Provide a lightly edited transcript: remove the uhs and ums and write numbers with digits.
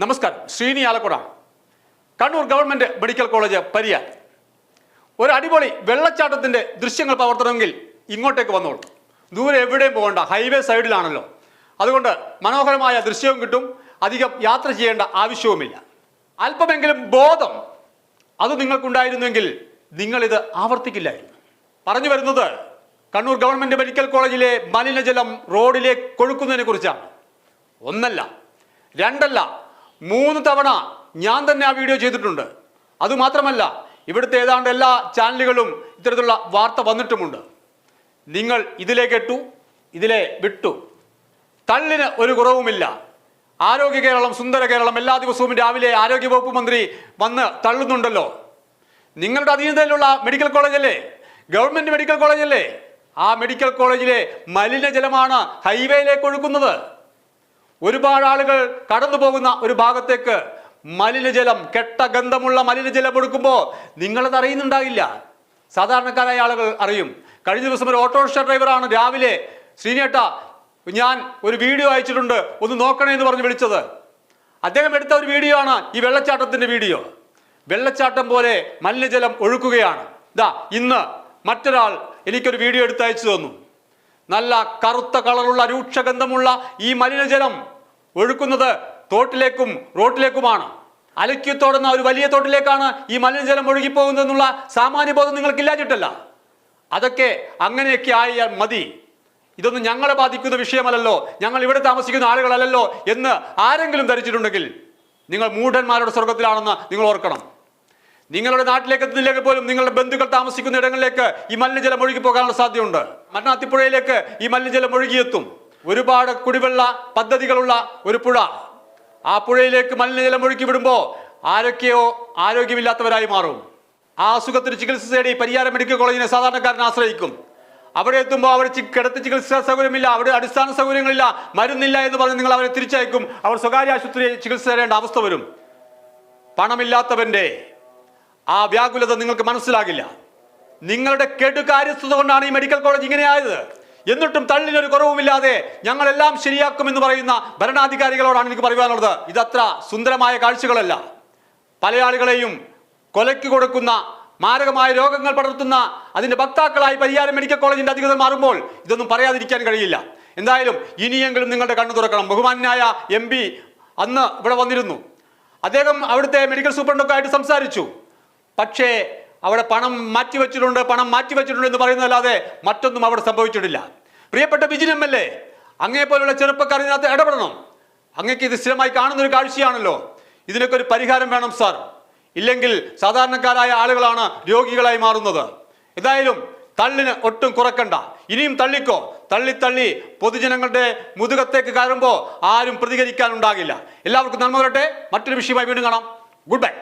നമസ്കാരം. Sreeni Alakkuda, Kannur government medical college Pariyar. ഒരു അടിപൊളി വെള്ളച്ചാട്ടത്തിന്റെ ദൃശ്യങ്ങൾ പകർത്തണമെങ്കിൽ ഇങ്ങോട്ടേക്ക് വന്നോളൂ. ദൂരെ എവിടെയും പോകണ്ട, ഹൈവേ സൈഡിലാണല്ലോ. അതുകൊണ്ട് മനോഹരമായ ദൃശ്യവും കിട്ടും, അധികം യാത്ര ചെയ്യേണ്ട ആവശ്യവുമില്ല. അല്പമെങ്കിലും ബോധം അത് നിങ്ങൾക്കുണ്ടായിരുന്നെങ്കിൽ നിങ്ങളിത് ആവർത്തിക്കില്ലായിരുന്നു. പറഞ്ഞു വരുന്നത് കണ്ണൂർ ഗവൺമെന്റ് മെഡിക്കൽ കോളേജിലെ മലിനജലം റോഡിലേക്ക് ഒഴുക്കുന്നതിനെ കുറിച്ചാണ്. ഒന്നല്ല, രണ്ടല്ല, 3 തവണ ഞാൻ തന്നെ ആ വീഡിയോ ചെയ്തിട്ടുണ്ട്. അതുമാത്രമല്ല, ഇവിടുത്തെ ഏതാണ്ട് എല്ലാ ചാനലുകളും ഇത്തരത്തിലുള്ള വാർത്ത വന്നിട്ടുമുണ്ട്. നിങ്ങൾ ഇതിലേക്ക് ഇട്ടു, ഇതിലെ വിട്ടു, തള്ളിന് ഒരു കുറവുമില്ല. ആരോഗ്യ കേരളം, സുന്ദര കേരളം എല്ലാ ദിവസവും രാവിലെ ആരോഗ്യവകുപ്പ് മന്ത്രി വന്ന് തള്ളുന്നുണ്ടല്ലോ. നിങ്ങളുടെ അധീനതയിലുള്ള മെഡിക്കൽ കോളേജല്ലേ, ഗവൺമെന്റ് മെഡിക്കൽ കോളേജല്ലേ? ആ മെഡിക്കൽ കോളേജിലെ മലിനജലമാണ് ഹൈവേയിലേക്ക് ഒഴുക്കുന്നത്. ഒരുപാട് ആളുകൾ കടന്നു പോകുന്ന ഒരു ഭാഗത്തേക്ക് മലിനജലം, കെട്ട ഗന്ധമുള്ള മലിനജലം ഒഴുക്കുമ്പോൾ നിങ്ങളത് അറിയുന്നുണ്ടാകില്ല. സാധാരണക്കാരായ ആളുകൾ അറിയും. കഴിഞ്ഞ ദിവസം ഒരു ഓട്ടോറിക്ഷ ഡ്രൈവറാണ് രാവിലെ, ശ്രീനേട്ട ഞാൻ ഒരു വീഡിയോ അയച്ചിട്ടുണ്ട്, ഒന്ന് നോക്കണേ എന്ന് പറഞ്ഞ് വിളിച്ചത്. അദ്ദേഹം എടുത്ത ഒരു വീഡിയോ ആണ് ഈ വെള്ളച്ചാട്ടത്തിന്റെ വീഡിയോ. വെള്ളച്ചാട്ടം പോലെ മലിനജലം ഒഴുക്കുകയാണ്. ഇന്ന് മറ്റൊരാൾ എനിക്കൊരു വീഡിയോ എടുത്ത് അയച്ചു തന്നു. നല്ല കറുത്ത കളറുള്ള രൂക്ഷഗന്ധമുള്ള ഈ മലിനജലം ഒഴുക്കുന്നത് തോട്ടിലേക്കും റോട്ടിലേക്കുമാണ്. അലക്യത്തോടുന്ന ഒരു വലിയ തോട്ടിലേക്കാണ് ഈ മലിനജലം ഒഴുകിപ്പോകുന്നതെന്നുള്ള സാമാന്യബോധം നിങ്ങൾക്കില്ലാഞ്ഞിട്ടല്ല. അതൊക്കെ അങ്ങനെയൊക്കെ ആയാൽ മതി. ഇതൊന്നും ഞങ്ങളെ ബാധിക്കുന്ന വിഷയമല്ലല്ലോ, ഞങ്ങൾ ഇവിടെ താമസിക്കുന്ന ആളുകളല്ലല്ലോ എന്ന് ആരെങ്കിലും ധരിച്ചിട്ടുണ്ടെങ്കിൽ നിങ്ങൾ മൂഢന്മാരുടെ സ്വർഗത്തിലാണെന്ന് നിങ്ങൾ ഓർക്കണം. നിങ്ങളുടെ നാട്ടിലേക്ക് എത്തുന്നില്ലെങ്കിൽ പോലും നിങ്ങളുടെ ബന്ധുക്കൾ താമസിക്കുന്ന ഇടങ്ങളിലേക്ക് ഈ മലിനജലം ഒഴുകി പോകാനുള്ള സാധ്യതയുണ്ട്. മണ്ണാത്തിപ്പുഴയിലേക്ക് ഈ മലിനജലം ഒഴുകിയെത്തും. ഒരുപാട് കുടിവെള്ള പദ്ധതികളുള്ള ഒരു പുഴ, ആ പുഴയിലേക്ക് മലിനജലം ഒഴുക്കി വിടുമ്പോൾ ആരൊക്കെയോ ആരോഗ്യമില്ലാത്തവരായി മാറും. ആ അസുഖത്തിന് ചികിത്സ തേടി പരിയാരം മെഡിക്കൽ കോളേജിനെ സാധാരണക്കാരനെ ആശ്രയിക്കും. അവിടെ എത്തുമ്പോൾ അവർ കിടത്തി ചികിത്സാ സൗകര്യമില്ല, അവിടെ അടിസ്ഥാന സൗകര്യങ്ങളില്ല, മരുന്നില്ല എന്ന് പറഞ്ഞ് നിങ്ങൾ അവരെ തിരിച്ചയക്കും. അവർ സ്വകാര്യ ആശുപത്രിയിൽ ചികിത്സ തേടേണ്ട അവസ്ഥ വരും. പണമില്ലാത്തവന്റെ ആ വ്യാകുലത നിങ്ങൾക്ക് മനസ്സിലാകില്ല. നിങ്ങളുടെ കെടുകാര്യസ്ഥത കൊണ്ടാണ് ഈ മെഡിക്കൽ കോളേജ് ഇങ്ങനെയായത്. എന്നിട്ടും തള്ളിനൊരു കുറവുമില്ലാതെ ഞങ്ങളെല്ലാം ശരിയാക്കുമെന്ന് പറയുന്ന ഭരണാധികാരികളോടാണ് എനിക്ക് പറയുവാനുള്ളത്. ഇതത്ര സുന്ദരമായ കാഴ്ചകളല്ല. പല ആളുകളെയും കൊലയ്ക്ക് കൊടുക്കുന്ന, മാരകമായ രോഗങ്ങൾ പടർത്തുന്ന അതിന്റെ വക്താക്കളായി പരിയാരം മെഡിക്കൽ കോളേജിന്റെ അധികൃതർ മാറുമ്പോൾ ഇതൊന്നും പറയാതിരിക്കാൻ കഴിയില്ല. എന്തായാലും ഇനിയെങ്കിലും നിങ്ങളുടെ കണ്ണു തുറക്കണം. ബഹുമാന്യനായ MP അന്ന് ഇവിടെ വന്നിരുന്നു. അദ്ദേഹം അവിടുത്തെ മെഡിക്കൽ സൂപ്രണ്ടൊക്കെ ആയിട്ട് സംസാരിച്ചു. പക്ഷേ അവിടെ പണം മാറ്റിവെച്ചിട്ടുണ്ട് എന്ന് പറയുന്നതല്ലാതെ മറ്റൊന്നും അവിടെ സംഭവിച്ചിട്ടില്ല. പ്രിയപ്പെട്ട ബിജിൻ MLA, അങ്ങേ പോലുള്ള ചെറുപ്പക്കാർ ഇതിനകത്ത് ഇടപെടണം. അങ്ങേക്ക് ഇത് സ്ഥിരമായി കാണുന്നൊരു കാഴ്ചയാണല്ലോ. ഇതിനൊക്കെ ഒരു പരിഹാരം വേണം സാർ. ഇല്ലെങ്കിൽ സാധാരണക്കാരായ ആളുകളാണ് രോഗികളായി മാറുന്നത്. ഏതായാലും തള്ളിന് ഒട്ടും കുറക്കണ്ട. ഇനിയും തള്ളിക്കോ. തള്ളി പൊതുജനങ്ങളുടെ മുതുകത്തേക്ക് കയറുമ്പോൾ ആരും പ്രതികരിക്കാനുണ്ടാകില്ല. എല്ലാവർക്കും നന്മ വരട്ടെ. മറ്റൊരു വിഷയമായി വീണ്ടും കാണാം. Good bye.